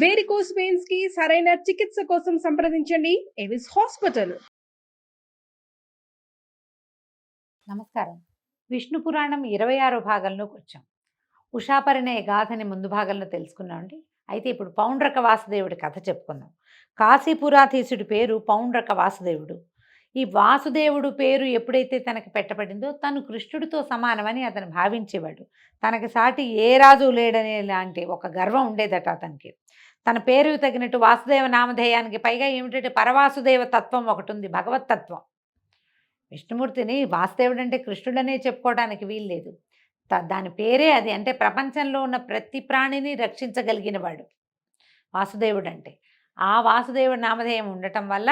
Varicose veins కి సరైన చికిత్స కోసం సంప్రదించండి ఎవిస్ హాస్పిటల్. నమస్కారం. విష్ణు పురాణం 26వ భాగంలోకి వచ్చాం. ఉషాపరిణయ గాథని ముందు భాగంలో తెలుసుకున్నామండి. అయితే ఇప్పుడు పౌండ్రక వాసుదేవుడి కథ చెప్పుకుందాం. కాశీపురాధీశుడి పేరు పౌండ్రక వాసుదేవుడు. ఈ వాసుదేవుడు పేరు ఎప్పుడైతే తనకు పెట్టబడిందో తను కృష్ణుడితో సమానమని అతను భావించేవాడు. తనకి సాటి ఏ రాజు లేడనే లాంటి ఒక గర్వం ఉండేదట అతనికి. తన పేరు తగినట్టు వాసుదేవ నామధేయానికి పైగా ఏమిటంటే పరవాసుదేవ తత్వం ఒకటి ఉంది, భగవతత్వం. విష్ణుమూర్తిని వాసుదేవుడు అంటే కృష్ణుడనే చెప్పుకోవడానికి వీల్లేదు. దాని పేరే అది. అంటే ప్రపంచంలో ఉన్న ప్రతి ప్రాణిని రక్షించగలిగిన వాడు వాసుదేవుడు అంటే. ఆ వాసుదేవుడి నామధేయం ఉండటం వల్ల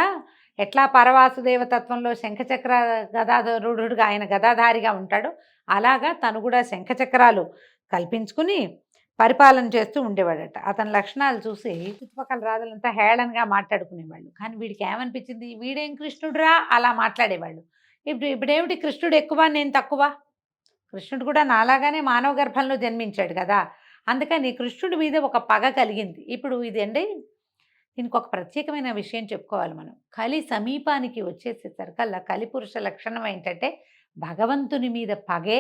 ఎట్లా పరవాసుదేవ తత్వంలో శంఖచక్ర గదాధరుడుగా ఆయన గదాధారిగా ఉంటాడో అలాగా తను కూడా శంఖచక్రాలు కల్పించుకుని పరిపాలన చేస్తూ ఉండేవాడట. అతని లక్షణాలు చూసి చుట్టుపక్కల రాజులంతా హేళనగా మాట్లాడుకునేవాళ్ళు. కానీ వీడికి ఏమనిపించింది, వీడేం కృష్ణుడురా అలా మాట్లాడేవాళ్ళు. ఇప్పుడేమిటి కృష్ణుడు ఎక్కువ నేను తక్కువ? కృష్ణుడు కూడా నాలాగానే మానవ గర్భంలో జన్మించాడు కదా, అందుకని కృష్ణుడి మీద ఒక పగ కలిగింది. ఇప్పుడు ఇదండి, దీనికి ఒక ప్రత్యేకమైన విషయం చెప్పుకోవాలి మనం. కలి సమీపానికి వచ్చేసేసరికల్లా కలిపురుష లక్షణం ఏంటంటే భగవంతుని మీద పగే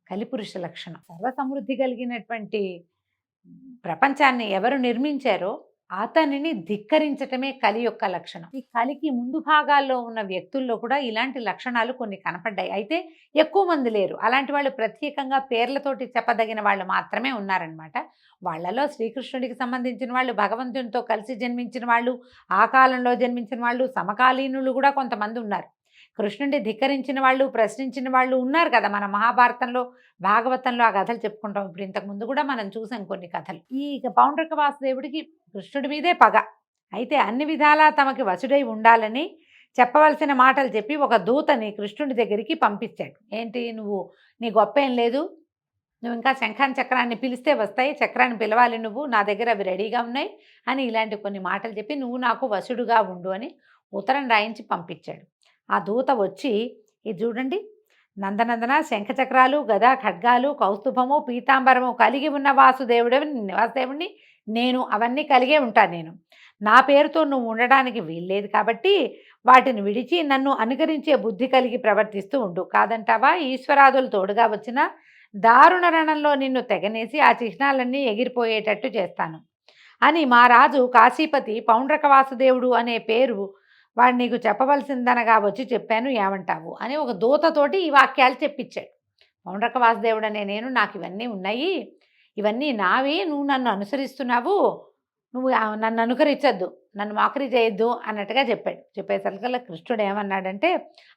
కలిపురుష లక్షణం. సర్వసమృద్ధి కలిగినటువంటి ప్రపంచాన్ని ఎవరు నిర్మించారో అతనిని ధిక్కరించటమే కలి యొక్క లక్షణం. ఈ కలికి ముందు భాగాల్లో ఉన్న వ్యక్తుల్లో కూడా ఇలాంటి లక్షణాలు కొన్ని కనపడ్డాయి. అయితే ఎక్కువ మంది లేరు. అలాంటి వాళ్ళు ప్రత్యేకంగా పేర్లతోటి చెప్పదగిన వాళ్ళు మాత్రమే ఉన్నారనమాట. వాళ్ళలో శ్రీకృష్ణుడికి సంబంధించిన వాళ్ళు, భగవంతునితో కలిసి జన్మించిన వాళ్ళు, ఆ కాలంలో జన్మించిన వాళ్ళు, సమకాలీనులు కూడా కొంతమంది ఉన్నారు. కృష్ణుడిని ధిక్కరించిన వాళ్ళు, ప్రశ్నించిన వాళ్ళు ఉన్నారు కదా. మన మహాభారతంలో, భాగవతంలో ఆ కథలు చెప్పుకుంటాం. ఇప్పుడు ఇంతకుముందు కూడా మనం చూసాం కొన్ని కథలు. ఈ పౌండ్రక వాసుదేవుడికి కృష్ణుడి మీదే పగ. అయితే అన్ని విధాలా తమకి వసుడై ఉండాలని చెప్పవలసిన మాటలు చెప్పి ఒక దూతని కృష్ణుడి దగ్గరికి పంపించాడు. ఏంటి, నువ్వు నీ గొప్ప ఏం లేదు, నువ్వు ఇంకా శంఖాన్ని చక్రాన్ని పిలిస్తే వస్తాయి, చక్రాన్ని పిలవాలి నువ్వు, నా దగ్గర అవి రెడీగా ఉన్నాయి అని ఇలాంటి కొన్ని మాటలు చెప్పి నువ్వు నాకు వసుడుగా ఉండు అని ఉత్తరం రాయించి పంపించాడు. ఆ దూత వచ్చి, ఇది చూడండి, నందనందన శంఖచక్రాలు, గదా, ఖడ్గాలు, కౌస్తుభము, పీతాంబరము కలిగి ఉన్న వాసుదేవుడిని నేను అవన్నీ కలిగే ఉంటాను. నేను నా పేరుతో నువ్వు ఉండడానికి వీల్లేదు కాబట్టి వాటిని విడిచి నన్ను అనుకరించే బుద్ధి కలిగి ప్రవర్తిస్తూ ఉండు. కాదంటావా, ఈశ్వరాదులు తోడుగా వచ్చిన దారుణ రణంలో నిన్ను తెగనేసి ఆ చిహ్నాలన్నీ ఎగిరిపోయేటట్టు చేస్తాను అని మా రాజు కాశీపతి పౌండ్రక వాసుదేవుడు అనే పేరు వాడు నీకు చెప్పవలసిందనగా వచ్చి చెప్పాను, ఏమంటావు అని ఒక దూతతోటి ఈ వాక్యాలు చెప్పించాడు. పౌండ్రక వాసుదేవుడు అనే నేను, నాకు ఇవన్నీ ఉన్నాయి, ఇవన్నీ నావి, నువ్వు నన్ను అనుసరిస్తున్నావు, నువ్వు నన్ను అనుకరించద్దు, నన్ను మాకరి చేయొద్దు అన్నట్టుగా చెప్పాడు. చెప్పేసరికల్లా కృష్ణుడు ఏమన్నాడంటే,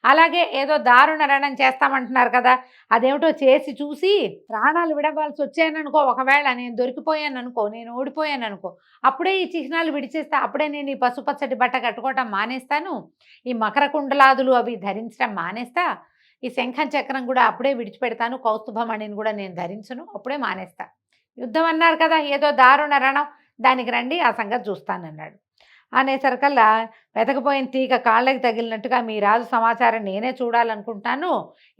అలాగే ఏదో దారుణ రణం చేస్తామంటున్నారు కదా, అదేమిటో చేసి చూసి ప్రాణాలు విడవలసి వచ్చాయననుకో, ఒకవేళ నేను దొరికిపోయాను అనుకో, నేను ఓడిపోయాను అనుకో, అప్పుడే ఈ చిహ్నాలు విడిచేస్తా, అప్పుడే నేను ఈ పసుపచ్చటి బట్ట కట్టుకోవటం మానేస్తాను, ఈ మకర కుండలాదులు అవి ధరించడం మానేస్తా, ఈ శంఖం చక్రం కూడా అప్పుడే విడిచిపెడతాను, కౌస్తుభమణిని కూడా నేను ధరించను, అప్పుడే మానేస్తా. యుద్ధం అన్నారు కదా, ఏదో దారుణ రణం, దానికి రండి, ఆ సంగతి చూస్తానన్నాడు. అనేసరికల్లా వెతకపోయిన తీగ కాళ్ళకి తగిలినట్టుగా మీ రాజు సమాచారం నేనే చూడాలనుకుంటాను,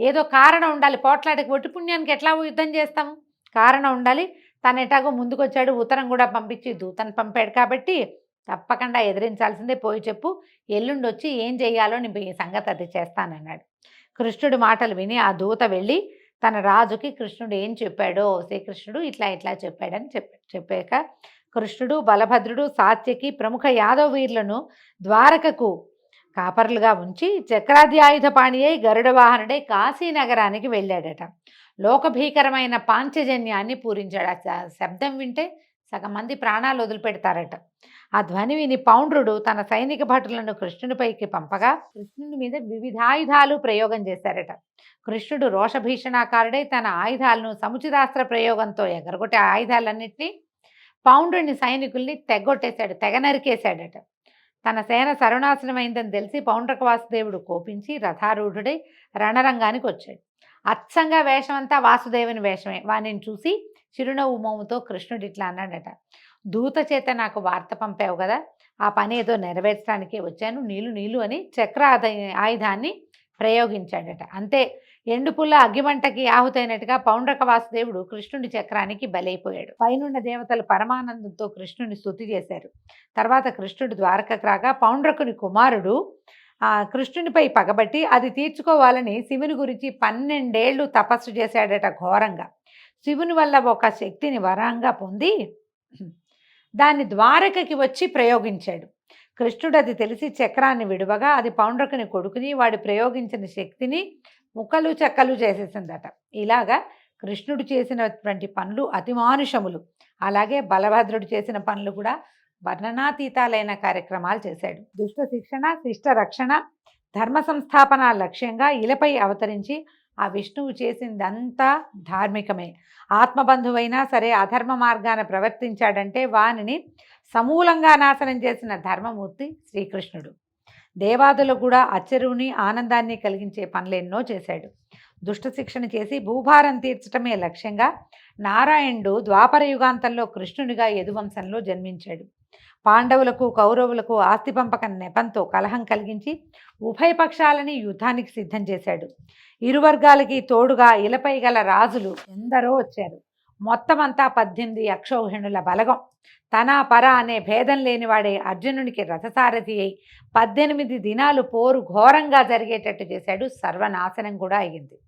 ఏదో కారణం ఉండాలి, పోట్లాడికి ఒట్టి పుణ్యానికి ఎట్లా యుద్ధం చేస్తాము, కారణం ఉండాలి. తను ఎటాగో ముందుకొచ్చాడు, ఉత్తరం కూడా పంపించి దూతను పంపాడు కాబట్టి తప్పకుండా ఎదిరించాల్సిందే, పోయి చెప్పు, ఎల్లుండి వచ్చి ఏం చెయ్యాలో నేను ఈ సంగతి అది చేస్తానన్నాడు. కృష్ణుడి మాటలు విని ఆ దూత వెళ్ళి తన రాజుకి కృష్ణుడు ఏం చెప్పాడో, శ్రీకృష్ణుడు ఇట్లా ఇట్లా చెప్పాడని చెప్పాక కృష్ణుడు, బలభద్రుడు, సాత్యకి ప్రముఖ యాదవ వీరులను ద్వారకకు కాపర్లుగా ఉంచి చక్రాధ్యాయుధ పాణి అయి గరుడ వాహనుడై కాశీనగరానికి వెళ్ళాడట. లోకభీకరమైన పాంచజన్యాన్ని పూరించాడు. ఆ శబ్దం వింటే సగం మంది ప్రాణాలు వదిలిపెడతారట. ఆ ధ్వని విని పౌండ్రుడు తన సైనిక భటులను కృష్ణునిపైకి పంపగా కృష్ణుని మీద వివిధాయుధాలు ప్రయోగం చేశారట. కృష్ణుడు రోషభీషణాకారుడై తన ఆయుధాలను సముచితాస్త్ర ప్రయోగంతో ఎగరగొట్టే ఆయుధాలన్నింటినీ పౌండ్రుని సైనికుల్ని తెగ నరికేశాడట. తన సేన సర్వనాశనమైందని తెలిసి పౌండ్రక వాసుదేవుడు కోపించి రథారూఢుడై రణరంగానికి వచ్చాడు. అచ్చంగా వేషమంతా వాసుదేవుని వేషమే. వానిని చూసి చిరునవ్వు మోముతో కృష్ణుడు ఇట్లా అన్నాడట, దూత చేత నాకు వార్త పంపావు కదా, ఆ పని ఏదో నెరవేర్చడానికే వచ్చాను, నీళ్ళు అని చక్ర ఆయుధాన్ని ప్రయోగించాడట. అంతే, ఎండుపుల్ల అగ్గిమంటకి ఆహుతైనట్టుగా పౌండ్రక వాసుదేవుడు కృష్ణుడి చక్రానికి బలైపోయాడు. పైనున్న దేవతలు పరమానందంతో కృష్ణుని స్తుతి చేశారు. తర్వాత కృష్ణుడు ద్వారకకు రాగా పౌండ్రకుని కుమారుడు కృష్ణునిపై పగబట్టి అది తీర్చుకోవాలని శివుని గురించి 12 ఏళ్ళు తపస్సు చేశాడట ఘోరంగా. శివుని వల్ల ఒక శక్తిని వరంగా పొంది దాన్ని ద్వారకకి వచ్చి ప్రయోగించాడు. కృష్ణుడు అది తెలిసి చక్రాన్ని విడువగా అది పౌండ్రకుని కొడుకుని వాడు ప్రయోగించిన శక్తిని ముక్కలు చెక్కలు చేసేసిందట. ఇలాగా కృష్ణుడు చేసినటువంటి పనులు అతిమానుషములు. అలాగే బలభద్రుడు చేసిన పనులు కూడా వర్ణనాతీతాలైన కార్యక్రమాలు చేశాడు. దుష్ట శిక్షణ, శిష్ట రక్షణ, ధర్మ సంస్థాపన లక్ష్యంగా ఇలపై అవతరించి ఆ విష్ణువు చేసిందంతా ధార్మికమే. ఆత్మబంధువైనా సరే అధర్మ మార్గాన ప్రవర్తించాడంటే వానిని సమూలంగా నాశనం చేసిన ధర్మమూర్తి శ్రీకృష్ణుడు. దేవాదులు కూడా ఆశ్చర్యుని ఆనందాన్ని కలిగించే పనులెన్నో చేశాడు. దుష్ట శిక్షణ చేసి భూభారం తీర్చడమే లక్ష్యంగా నారాయణుడు ద్వాపర యుగాంతంలో కృష్ణునిగా యదువంశంలో జన్మించాడు. పాండవులకు కౌరవులకు ఆస్తి పంపకం నెపంతో కలహం కలిగించి ఉభయ పక్షాలని యుద్ధానికి సిద్ధం చేశాడు. ఇరు వర్గాలకి తోడుగా ఇలపై గల రాజులు ఎందరో వచ్చారు. మొత్తమంతా 18 అక్షౌహిణుల బలగం. తన పర అనే భేదం లేనివాడే అర్జునునికి రథసారథి అయి 18 దినాలు పోరు ఘోరంగా జరిగేటట్టు చేశాడు. సర్వనాశనం కూడా అయ్యింది.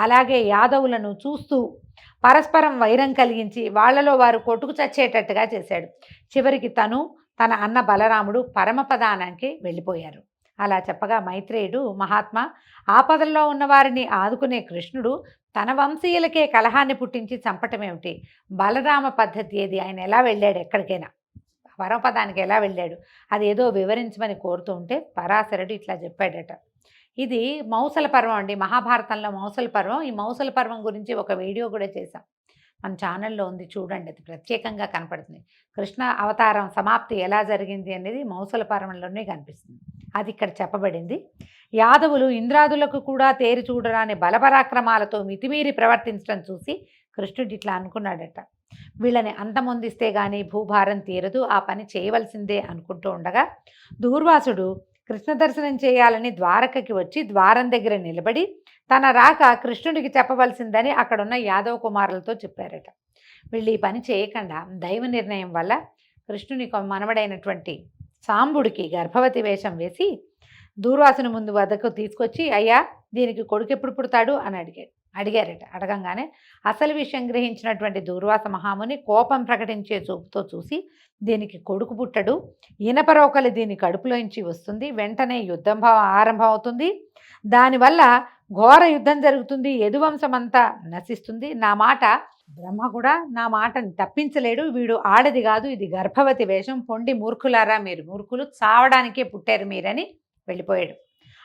అలాగే యాదవులను చూస్తూ పరస్పరం వైరం కలిగించి వాళ్లలో వారు కొట్టుకు చచ్చేటట్టుగా చేశాడు. చివరికి తన అన్న బలరాముడు పరమపదానానికి వెళ్ళిపోయారు. అలా చెప్పగా మైత్రేయుడు మహాత్మా, ఆపదల్లో ఉన్నవారిని ఆదుకునే కృష్ణుడు తన వంశీయులకే కలహాన్ని పుట్టించి చంపటమేమిటి? బలరామ పద్ధతి ఏది? ఆయన ఎలా వెళ్ళాడు? ఎక్కడికైనా పరమపదానికి ఎలా వెళ్ళాడు? అది ఏదో వివరించమని కోరుతూ ఉంటే పరాశరుడు ఇట్లా చెప్పాడట. ఇది మౌసల పర్వం అండి, మహాభారతంలో మౌసల పర్వం. ఈ మౌసల పర్వం గురించి ఒక వీడియో కూడా చేశాం, మన ఛానల్లో ఉంది, చూడండి. అది ప్రత్యేకంగా కనపడుతుంది. కృష్ణ అవతారం సమాప్తి ఎలా జరిగింది అనేది మౌసల పర్వంలోనే కనిపిస్తుంది. అది ఇక్కడ చెప్పబడింది. యాదవులు ఇంద్రాదులకు కూడా తేరి చూడరాని బలపరాక్రమాలతో మితిమీరి ప్రవర్తించడం చూసి కృష్ణుడు ఇట్లా అనుకున్నాడట, వీళ్ళని అంతమొందిస్తే గానీ భూభారం తీరదు, ఆ పని చేయవలసిందే అనుకుంటూ ఉండగా దూర్వాసుడు కృష్ణ దర్శనం చేయాలని ద్వారకకి వచ్చి ద్వారం దగ్గర నిలబడి తన రాక కృష్ణుడికి చెప్పవలసిందని అక్కడున్న యాదవ కుమారులతో చెప్పారట. వీళ్ళు ఈ పని చేయకుండా దైవ నిర్ణయం వల్ల కృష్ణుని మనవడైనటువంటి సాంబుడికి గర్భవతి వేషం వేసి దూర్వాసుని ముందు వద్దకు తీసుకొచ్చి, అయ్యా దీనికి కొడుకు ఎప్పుడు పుడతాడు అని అడిగారట. అడగంగానే అసలు విషయం గ్రహించినటువంటి దూర్వాస మహాముని కోపం ప్రకటించే చూపుతో చూసి, దీనికి కొడుకు పుట్టడు, ఇనపరోకలి దీని కడుపులోంచి వస్తుంది, వెంటనే యుద్ధం ఆరంభం అవుతుంది, దానివల్ల ఘోర యుద్ధం జరుగుతుంది, యదువంశమంతా నశిస్తుంది, నా మాట బ్రహ్మ కూడా నా మాటని తప్పించలేడు, వీడు ఆడది కాదు, ఇది గర్భవతి వేషం, పొండి మూర్ఖులారా, మీరు మూర్ఖులు, చావడానికే పుట్టారు మీరని వెళ్ళిపోయాడు.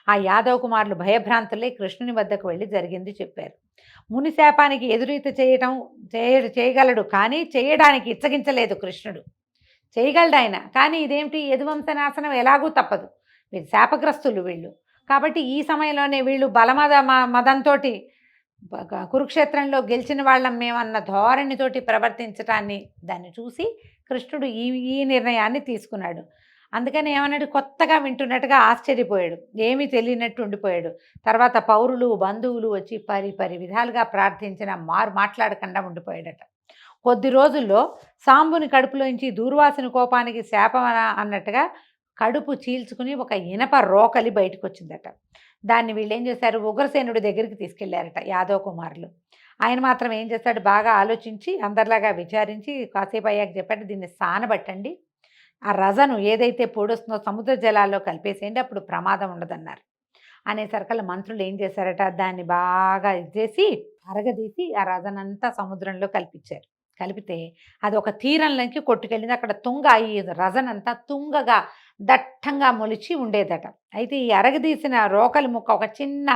ఆ యాదవ కుమారులు భయభ్రాంతులే కృష్ణుని వద్దకు వెళ్ళి జరిగింది చెప్పారు. ముని శాపానికి ఎదురీత చేయగలడు, కానీ చేయడానికి ఇచ్చగించలేదు కృష్ణుడు. చేయగలడు ఆయన, కానీ ఇదేమిటి, యదువంశ నాశనం ఎలాగూ తప్పదు, వీళ్ళు శాపగ్రస్తులు వీళ్ళు. కాబట్టి ఈ సమయంలోనే వీళ్ళు మదంతో కురుక్షేత్రంలో గెలిచిన వాళ్ళం మేమన్న ధోరణితోటి ప్రవర్తించటాన్ని దాన్ని చూసి కృష్ణుడు ఈ నిర్ణయాన్ని తీసుకున్నాడు. అందుకని ఏమన్నాడు, కొత్తగా వింటున్నట్టుగా ఆశ్చర్యపోయాడు, ఏమీ తెలియనట్టు ఉండిపోయాడు. తర్వాత పౌరులు బంధువులు వచ్చి పరి విధాలుగా ప్రార్థించిన మాట్లాడకుండా ఉండిపోయాడట. కొద్ది రోజుల్లో సాంబుని కడుపులోంచి దూర్వాసుని కోపానికి శాపం అన్నట్టుగా కడుపు చీల్చుకుని ఒక ఇనప రోకలి బయటకు వచ్చిందట. దాన్ని వీళ్ళు ఏం చేశారు, ఉగ్రసేనుడి దగ్గరికి తీసుకెళ్లారట యాదవ కుమారులు. ఆయన మాత్రం ఏం చేశాడు, బాగా ఆలోచించి అందరిలాగా విచారించి కాసేపు అయ్యాక చెప్పాడు, దీన్ని సానబట్టండి, ఆ రజను ఏదైతే పొడుస్తుందో సముద్ర జలాల్లో కలిపేసేయండి, అప్పుడు ప్రమాదం ఉండదన్నారు. అనేసరికల్లా మంత్రులు ఏం చేశారట, దాన్ని బాగా ఇచ్చేసి అరగదీసి ఆ రజనంతా సముద్రంలో కలిపించారు. కలిపితే అది ఒక తీరంలోకి కొట్టుకెళ్ళింది. అక్కడ ఈ రజనంతా తుంగగా దట్టంగా మొలిచి ఉండేదట. అయితే ఈ అరగదీసిన రోకలి ముక్క ఒక చిన్న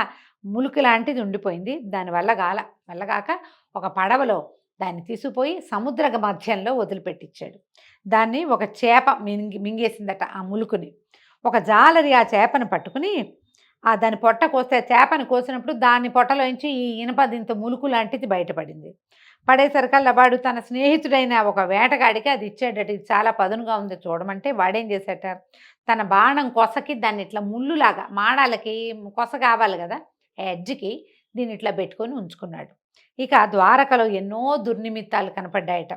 ములుకు లాంటిది ఉండిపోయింది. వల్లగాక ఒక పడవలో దాన్ని తీసుకుపోయి సముద్ర మధ్యంలో వదిలిపెట్టించాడు. దాన్ని ఒక చేప మింగేసిందట ఆ ములుకుని. ఒక జాలరి ఆ చేపను పట్టుకుని దాని పొట్ట కోస్తే, చేపను కోసినప్పుడు దాని పొట్టలోంచి ఈ ఇనప దింత ములుకు లాంటిది బయటపడింది. పడేసరికల్లా వాడు తన స్నేహితుడైన ఒక వేటగాడికి అది ఇచ్చాడట. ఇది చాలా పదునుగా ఉంది చూడమంటే వాడేం చేశాట, తన బాణం కొసకి దాన్ని ఇట్లా ముళ్ళులాగా మాడాలకి కొస కావాలి కదా, ఎడ్జ్కి దీన్ని ఇట్లా పెట్టుకొని ఉంచుకున్నాడు. ఇక ద్వారకలో ఎన్నో దుర్నిమిత్తాలు కనపడ్డాయట.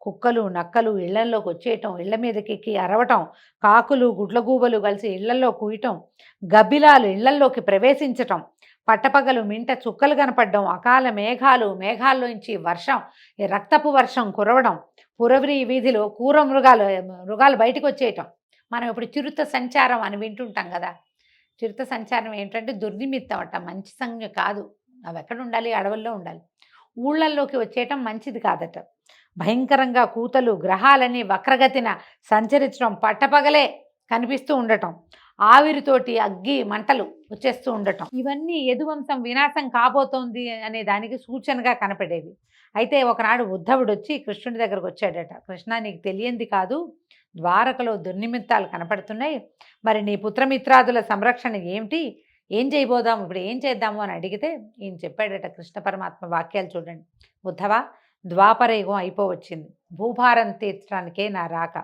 కుక్కలు నక్కలు ఇళ్లల్లోకి వచ్చేయటం, ఇళ్ల మీదకి ఎక్కి అరవటం, కాకులు గుడ్లగూబలు కలిసి ఇళ్లల్లో కూయటం, గబ్బిలాలు ఇళ్లల్లోకి ప్రవేశించటం, పట్టపగలు మింట చుక్కలు కనపడడం, అకాల మేఘాలు, మేఘాల్లోంచి వర్షం, ఈ రక్తపు వర్షం కురవడం, పురవరి వీధిలో క్రూర మృగాలు బయటకు వచ్చేయటం. మనం ఇప్పుడు చిరుత సంచారం అని వింటుంటాం కదా. చిరుత సంచారం ఏంటంటే దుర్నిమిత్తం అట, మంచి సంజ్ఞ కాదు. అవి ఎక్కడ ఉండాలి, అడవుల్లో ఉండాలి. ఊళ్ళల్లోకి వచ్చేయటం మంచిది కాదట. భయంకరంగా కూతలు, గ్రహాలని వక్రగతిన సంచరించడం, పట్టపగలే కనిపిస్తూ ఉండటం, ఆవిరితోటి అగ్గి మంటలు వచ్చేస్తూ ఉండటం, ఇవన్నీ యదువంశం వినాశం కాబోతోంది అనే దానికి సూచనగా కనపడేవి. అయితే ఒకనాడు ఉద్ధవుడు వచ్చి కృష్ణుడి దగ్గరకు వచ్చాడట. కృష్ణ, నీకు తెలియంది కాదు, ద్వారకలో దుర్నిమిత్తాలు కనపడుతున్నాయి. మరి నీ పుత్రమిత్రాదుల సంరక్షణ ఏమిటి, ఏం చేయబోదాము, ఇప్పుడు ఏం చేద్దాము అని అడిగితే ఈయన చెప్పాడట కృష్ణ పరమాత్మ వాక్యాలు చూడండి. ఉద్ధవ, ద్వాపరయుగం అయిపోవచ్చింది. భూభారం తీర్చడానికే నా రాక.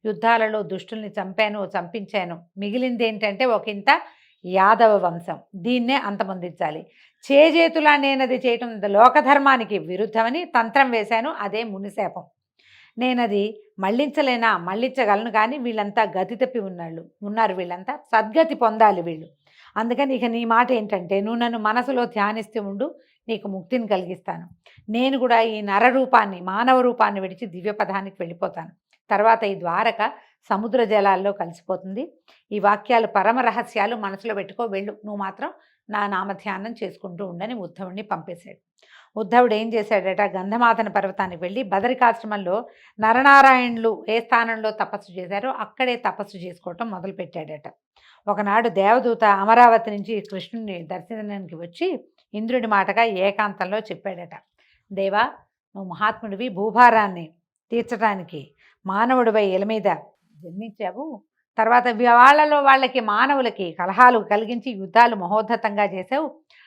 యుద్ధాలలో దుష్టుల్ని చంపించాను. మిగిలింది ఏంటంటే ఒకంత యాదవ వంశం. దీన్నే అంతమొందించాలి. చేజేతులా నేనది చేయటం లోకధర్మానికి విరుద్ధమని తంత్రం వేశాను. అదే మునిశాపం. నేనది మళ్ళించగలను, కానీ వీళ్ళంతా గతి తప్పి ఉన్నారు. వీళ్ళంతా సద్గతి పొందాలి వీళ్ళు. అందుకని ఇక నీ మాట ఏంటంటే, నువ్వు నన్ను మనసులో ధ్యానిస్తూ ఉండు, నీకు ముక్తిని కలిగిస్తాను. నేను కూడా ఈ నరరూపాన్ని, మానవ రూపాన్ని విడిచి దివ్యపదానికి వెళ్ళిపోతాను. తర్వాత ఈ ద్వారక సముద్ర జలాల్లో కలిసిపోతుంది. ఈ వాక్యాలు పరమ రహస్యాలు మనసులో పెట్టుకో, వెళ్ళు. నువ్వు మాత్రం నా నామధ్యానం చేసుకుంటూ ఉండని ఉద్ధవుడిని పంపేశాడు. ఉద్ధవుడు ఏం చేశాడట, గంధమాదన పర్వతానికి వెళ్ళి బదరికాశ్రమంలో నరనారాయణులు ఏ స్థానంలో తపస్సు చేశారో అక్కడే తపస్సు చేసుకోవటం మొదలుపెట్టాడట. ఒకనాడు దేవదూత అమరావతి నుంచి కృష్ణుడిని దర్శనానికి వచ్చి ఇంద్రుడి మాటగా ఏకాంతంలో చెప్పాడట. దేవా, నువ్వు మహాత్ముడివి, భూభారాన్ని తీర్చడానికి మానవుడిపై ఇల మీద జన్మించావు. తర్వాత వాళ్ళకి మానవులకి కలహాలు కలిగించి యుద్ధాలు మహోద్ధతంగా చేసావు.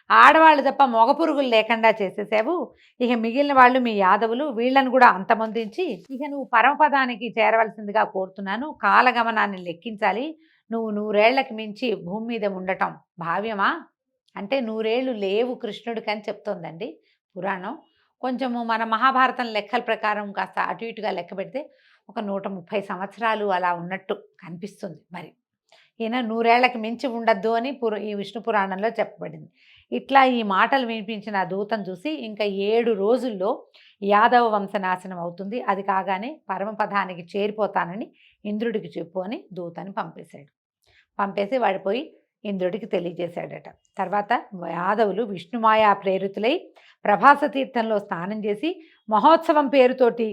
ఆడవాళ్ళు తప్ప మగపురుగులు లేకుండా చేసేసావు. ఇక మిగిలిన వాళ్ళు మీ యాదవులు, వీళ్ళను కూడా అంతమొందించి ఇక నువ్వు పరమపదానికి చేరవలసిందిగా కోరుతున్నాను. కాలగమనాన్ని లెక్కించాలి. నువ్వు 100 ఏళ్లకి మించి భూమి మీద ఉండటం భావ్యమా అంటే 100 ఏళ్ళు లేవు కృష్ణుడికి అని చెప్తోందండి పురాణం. కొంచెము మన మహాభారతం లెక్కల ప్రకారం కాస్త అటు ఇటుగా లెక్క పెడితే ఒక 130 సంవత్సరాలు అలా ఉన్నట్టు కనిపిస్తుంది. మరి ఈయన 100 ఏళ్లకి మించి ఉండద్దు అని ఈ విష్ణు పురాణంలో చెప్పబడింది. ఇట్లా ఈ మాటలు వినిపించిన ఆ దూతను చూసి ఇంకా 7 రోజుల్లో యాదవ వంశనాశనం అవుతుంది, అది కాగానే పరమపదానికి చేరిపోతానని ఇంద్రుడికి చెప్పు అని దూతని పంపేశాడు. పంపేసి వాడిపోయి ఇంద్రుడికి తెలియజేశాడట. తర్వాత యాదవులు విష్ణుమాయా ప్రేరితులై ప్రభాస తీర్థంలో స్నానం చేసి మహోత్సవం పేరుతోటి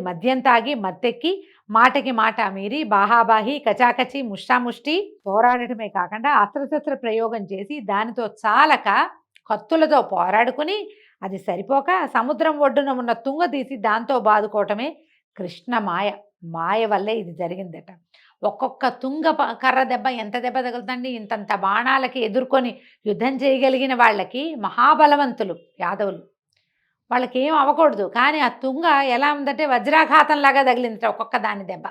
మద్యం తాగి మత్తెక్కి మాటకి మాట మీరి బాహాబాహి కచాకచి ముష్టాముష్టి పోరాడటమే కాకుండా అస్త్రశస్త్ర ప్రయోగం చేసి దానితో చాలక కత్తులతో పోరాడుకుని అది సరిపోక సముద్రం ఒడ్డున ఉన్న తుంగ తీసి దాంతో బాదుకోవటమే కృష్ణ మాయ వల్లే ఇది జరిగిందట. ఒక్కొక్క తుంగ కర్ర దెబ్బ ఎంత దెబ్బ తగులుతండి, ఇంతంత బాణాలకి ఎదుర్కొని యుద్ధం చేయగలిగిన వాళ్ళకి మహాబలవంతులు యాదవులు, వాళ్ళకి ఏం అవ్వకూడదు. కానీ ఆ తుంగ ఎలా ఉందంటే వజ్రాఘాతంలాగా తగిలిందట ఒక్కొక్క దాని దెబ్బ.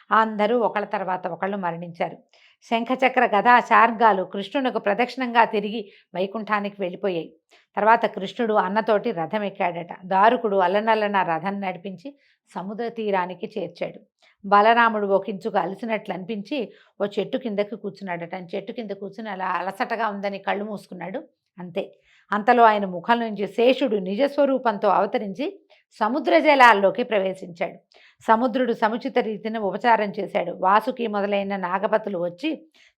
అందరూ ఒకళ్ళ తర్వాత ఒకళ్ళు మరణించారు. శంఖచక్ర గదా శార్గాలు కృష్ణునికి ప్రదక్షిణంగా తిరిగి వైకుంఠానికి వెళ్ళిపోయాయి. తర్వాత కృష్ణుడు అన్నతోటి రథం ఎక్కాడట. దారుకుడు అల్లనల్లన రథం నడిపించి సముద్ర తీరానికి చేర్చాడు. బలరాముడు ఒకించుకు అలసినట్లు అనిపించి ఓ చెట్టు కిందకి కూర్చున్నాడట. చెట్టు కింద కూర్చుని అలా అలసటగా ఉందని కళ్ళు మూసుకున్నాడు. అంతే, అంతలో ఆయన ముఖం నుంచి శేషుడు నిజస్వరూపంతో అవతరించి సముద్ర జలాల్లోకి ప్రవేశించాడు. సముద్రుడు సముచిత రీతిని ఉపచారం చేశాడు. వాసుకి మొదలైన నాగపతులు వచ్చి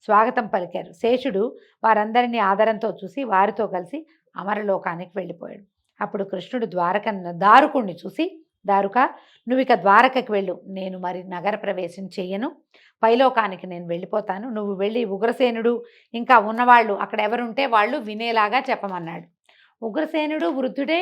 స్వాగతం పలికారు. శేషుడు వారందరినీ ఆదరంతో చూసి వారితో కలిసి అమరలోకానికి వెళ్ళిపోయాడు. అప్పుడు కృష్ణుడు దారుకుణ్ణి చూసి, దారుక, నువ్వు ఇక ద్వారకకి వెళ్ళు, నేను మరి నగర ప్రవేశం చెయ్యను, పైలోకానికి నేను వెళ్ళిపోతాను. నువ్వు వెళ్ళి ఉగ్రసేనుడు ఇంకా ఉన్నవాళ్ళు అక్కడ ఎవరుంటే వాళ్ళు వినేలాగా చెప్పమన్నాడు. ఉగ్రసేనుడు వృద్ధుడే,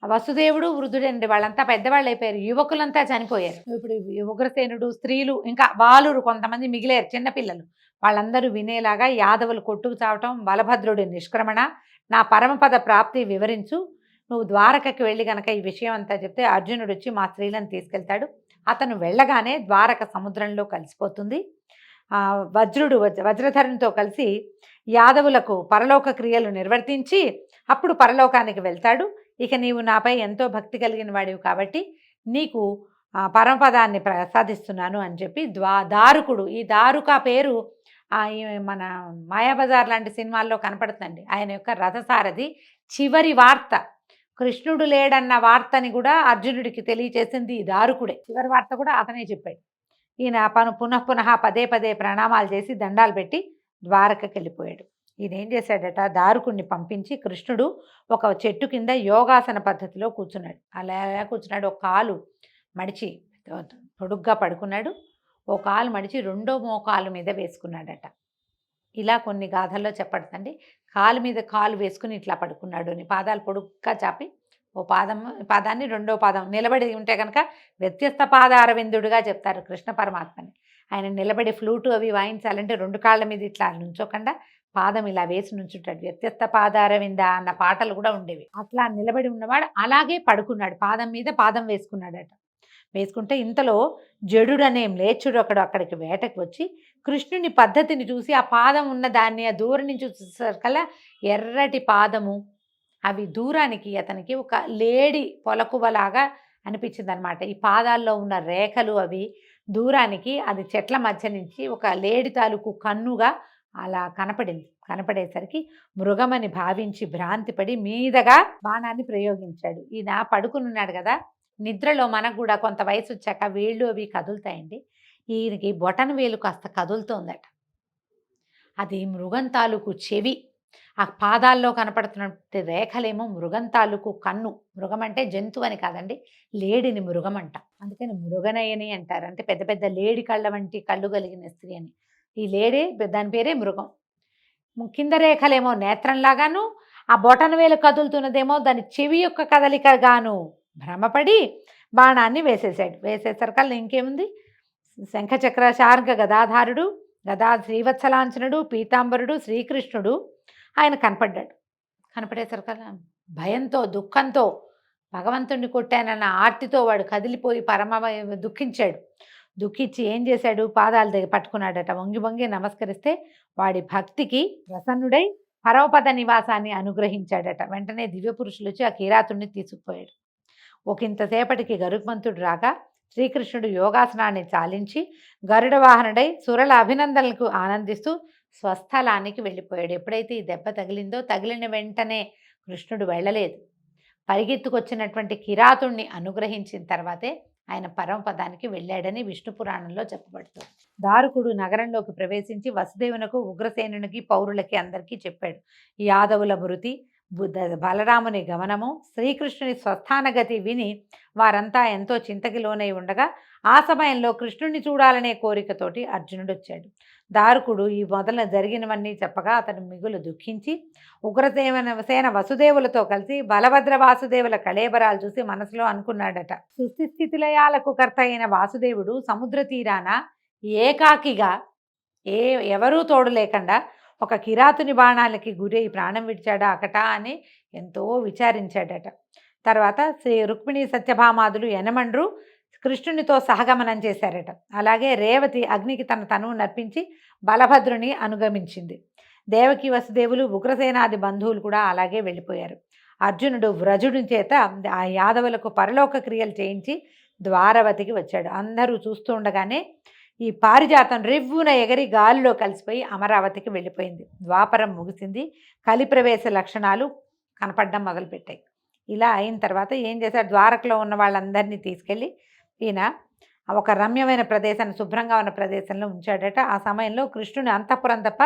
వసుదేవుడు వృద్ధుడే అండి, వాళ్ళంతా పెద్దవాళ్ళు అయిపోయారు, యువకులంతా చనిపోయారు. ఇప్పుడు ఉగ్రసేనుడు, స్త్రీలు, ఇంకా బాలురు కొంతమంది మిగిలేరు, చిన్నపిల్లలు, వాళ్ళందరూ వినేలాగా యాదవులు కొట్టుకు చావటం, బలభద్రుడి నిష్క్రమణ, నా పరమపద ప్రాప్తి వివరించు, నువ్వు ద్వారకకి వెళ్ళి గనక ఈ విషయం అంతా చెప్తే అర్జునుడు వచ్చి మా స్త్రీలను తీసుకెళ్తాడు. అతను వెళ్ళగానే ద్వారక సముద్రంలో కలిసిపోతుంది. వజ్రధరునితో కలిసి యాదవులకు పరలోక క్రియలు నిర్వర్తించి అప్పుడు పరలోకానికి వెళ్తాడు. ఇక నీవు నాపై ఎంతో భక్తి కలిగిన వాడివి కాబట్టి నీకు పరమపదాన్ని ప్రసాదిస్తున్నాను అని చెప్పి దారుకుడు, ఈ దారుక పేరు మన మాయాబజార్ లాంటి సినిమాల్లో కనపడుతుంది. ఆయన యొక్క రథసారథి చివరి వార్త, కృష్ణుడు లేడన్న వార్తని కూడా అర్జునుడికి తెలియచేసింది ఈ దారుకుడే. చివరి వార్త కూడా అతనే చెప్పాడు. ఈయన పునః పదే పదే ప్రణామాలు చేసి దండాలు పెట్టి ద్వారకకి వెళ్ళిపోయాడు. ఈయన ఏం చేశాడట, దారుకుడిని పంపించి కృష్ణుడు ఒక చెట్టు కింద యోగాసన పద్ధతిలో కూర్చున్నాడు. అలా కూర్చున్నాడు. ఒక కాలు మడిచి పొడుగ్గా పడుకున్నాడు. ఓ కాలు మడిచి రెండో మోకాలు మీద వేసుకున్నాడట. ఇలా కొన్ని గాథల్లో చెప్పడుతండి. కాలు మీద కాలు వేసుకుని ఇట్లా పడుకున్నాడు అని, పాదాలు పొడుగ్గా చాపి ఓ పాదాన్ని రెండో పాదం నిలబడి ఉంటే కనుక వ్యత్యస్త పాదారవిందుడుగా చెప్తారు కృష్ణ పరమాత్మని. ఆయన నిలబడి ఫ్లూటు అవి వాయించాలంటే రెండు కాళ్ళ మీద ఇట్లా నుంచోకుండా పాదం ఇలా వేసి నుంచుంటాడు. వ్యత్యస్త పాదారవింద అన్న పాటలు కూడా ఉండేవి. అట్లా నిలబడి ఉన్నవాడు అలాగే పడుకున్నాడు, పాదం మీద పాదం వేసుకున్నాడట. వేసుకుంటే ఇంతలో జడుడనే మ్లేచ్చుడు అక్కడికి వేటకు వచ్చి కృష్ణుని పద్ధతిని చూసి ఆ పాదం ఉన్న దాన్ని ఆ దూరం నుంచి చూసేసరికల్లా ఎర్రటి పాదము, అవి దూరానికి అతనికి ఒక లేడి పొలకువలాగా అనిపించింది అనమాట. ఈ పాదాల్లో ఉన్న రేఖలు అవి దూరానికి అది చెట్ల మధ్య నుంచి ఒక లేడి తాలూకు కన్నుగా అలా కనపడేసరికి మృగమని భావించి భ్రాంతిపడి మీదగా బాణాన్ని ప్రయోగించాడు. ఈయన పడుకునున్నాడు కదా, నిద్రలో మనకు కూడా కొంత వయసు వచ్చాక వేళ్ళు అవి కదులుతాయండి. ఈయనకి బొటన వేలు కాస్త కదులుతోందట. అది మృగం తాలూకు చెవి, ఆ పాదాల్లో కనపడుతున్నటువంటి రేఖలేమో మృగం తాలూకు కన్ను. మృగం అంటే జంతువు అని కాదండి, లేడిని మృగం అంట. అందుకని మృగనయని అంటారు, అంటే పెద్ద పెద్ద లేడి కళ్ళ వంటి కళ్ళు కలిగిన స్త్రీ అని. ఈ లేడే దాని పేరే మృగం. కింద రేఖలేమో నేత్రంలాగాను, ఆ బొటన వేలు కదులుతున్నదేమో దాని చెవి యొక్క కదలికగాను భ్రమపడి బాణాన్ని వేసేసాడు. వేసేసరికల్లా ఇంకేముంది, శంఖచక్ర శార్గ గదాధారుడు, శ్రీవత్సలాంఛనుడు, పీతాంబరుడు శ్రీకృష్ణుడు ఆయన కనపడేసరికల్లా భయంతో దుఃఖంతో భగవంతుడిని కొట్టానన్న ఆర్తితో వాడు కదిలిపోయి దుఃఖించాడు. దుఃఖించి ఏం చేశాడు, పాదాల దగ్గర పట్టుకున్నాడట. వంగి వంగి నమస్కరిస్తే వాడి భక్తికి ప్రసన్నుడై పరమపద నివాసాన్ని అనుగ్రహించాడట. వెంటనే దివ్యపురుషులు వచ్చి ఆ కిరాతుడిని తీసుకుపోయాడు. ఒకంతసేపటికి గరుత్మంతుడు రాగా శ్రీకృష్ణుడు యోగాసనాన్ని చాలించి గరుడ వాహనుడై సురల అభినందనలకు ఆనందిస్తూ స్వస్థలానికి వెళ్ళిపోయాడు. ఎప్పుడైతే ఈ దెబ్బ తగిలిందో, తగిలిన వెంటనే కృష్ణుడు వెళ్ళలేదు. పరిగెత్తుకొచ్చినటువంటి కిరాతుణ్ణి అనుగ్రహించిన తర్వాతే ఆయన పరమపదానికి వెళ్ళాడని విష్ణు పురాణంలో చెప్పబడుతుంది. దారుకుడు నగరంలోకి ప్రవేశించి వసుదేవునకు, ఉగ్రసేనునికి, పౌరులకి అందరికీ చెప్పాడు. యాదవుల మృతి, బలరాముని గమనము, శ్రీకృష్ణుని స్వస్థానగతి విని వారంతా ఎంతో చింతకి లోనై ఉండగా ఆ సమయంలో కృష్ణుడిని చూడాలనే కోరికతోటి అర్జునుడు వచ్చాడు. దారుకుడు ఈ మొదలు జరిగినవన్నీ చెప్పగా అతను మిగులు దుఃఖించి సేన వసుదేవులతో కలిసి బలభద్ర వాసుదేవుల కళేబరాలు చూసి మనసులో అనుకున్నాడట. సృష్టిస్థితిలయాలకు కర్త అయిన వాసుదేవుడు సముద్ర తీరాన ఏకాకిగా ఎవరూ తోడు లేకుండా ఒక కిరాతుని బాణాలకి గురై ప్రాణం విడిచాడా అకట అని ఎంతో విచారించాడట. తర్వాత శ్రీ రుక్మిణి సత్యభామాదులు యనమండ్రు కృష్ణునితో సహగమనం చేశారట. అలాగే రేవతి అగ్నికి తన తనువు నర్పించి బలభద్రుని అనుగమించింది. దేవకి వసుదేవులు, ఉగ్రసేనాది బంధువులు కూడా అలాగే వెళ్ళిపోయారు. అర్జునుడు వ్రజుడి చేత ఆ యాదవులకు పరలోక క్రియలు చేయించి ద్వారవతికి వచ్చాడు. అందరూ చూస్తూ ఉండగానే ఈ పారిజాతం రివ్వున ఎగరి గాలిలో కలిసిపోయి అమరావతికి వెళ్ళిపోయింది. ద్వాపరం ముగిసింది. కలిప్రవేశ లక్షణాలు కనపడడం మొదలుపెట్టాయి. ఇలా అయిన తర్వాత ఏం చేశారు, ద్వారకలో ఉన్న వాళ్ళందరినీ తీసుకెళ్ళి ఈయన ఒక రమ్యమైన ప్రదేశాన్ని, శుభ్రంగా ఉన్న ప్రదేశంలో ఉంచాడట. ఆ సమయంలో కృష్ణుని అంతఃపురం తప్ప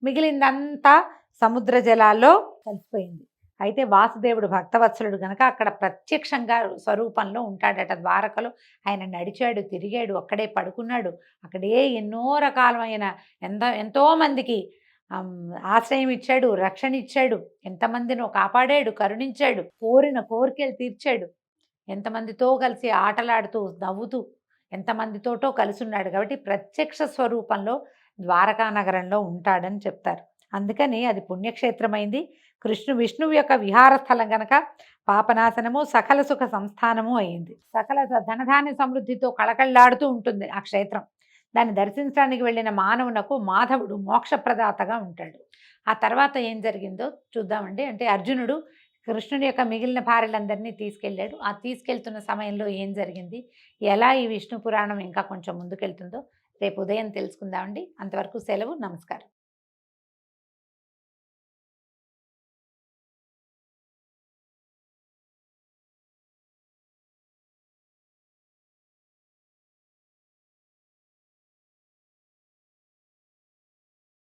మిగిలిందంతా సముద్ర జలాల్లో కలిసిపోయింది. అయితే వాసుదేవుడు భక్తవత్సలుడు కనుక అక్కడ ప్రత్యక్షంగా స్వరూపంలో ఉంటాడట. ద్వారకలో ఆయన నడిచాడు, తిరిగాడు, అక్కడే పడుకున్నాడు. అక్కడే ఎన్నో రకాలమైన ఎంతోమందికి ఆశ్రయం ఇచ్చాడు, రక్షణ ఇచ్చాడు, ఎంతమందినో కాపాడాడు, కరుణించాడు, కోరిన కోరికలు తీర్చాడు, ఎంతమందితో కలిసి ఆటలాడుతూ నవ్వుతూ ఎంతమందితోటో కలిసి ఉన్నాడు. కాబట్టి ప్రత్యక్ష స్వరూపంలో ద్వారకా నగరంలో ఉంటాడని చెప్తారు. అందుకని అది పుణ్యక్షేత్రమైంది. విష్ణువు యొక్క విహార స్థలం గనక పాపనాశనము సకల సుఖ సంస్థానము అయింది. సకల ధనధాన్య సమృద్ధితో కళకళలాడుతూ ఉంటుంది ఆ క్షేత్రం. దాన్ని దర్శించడానికి వెళ్ళిన మానవునకు మాధవుడు మోక్షప్రదాతగా ఉంటాడు. ఆ తర్వాత ఏం జరిగిందో చూద్దామండి. అంటే అర్జునుడు కృష్ణుడి యొక్క మిగిలిన భార్యలందరినీ తీసుకెళ్ళాడు. ఆ తీసుకెళ్తున్న సమయంలో ఏం జరిగింది, ఎలా ఈ విష్ణు పురాణం ఇంకా కొంచెం ముందుకెళ్తుందో రేపు ఉదయం తెలుసుకుందామండి. అంతవరకు సెలవు. నమస్కారం.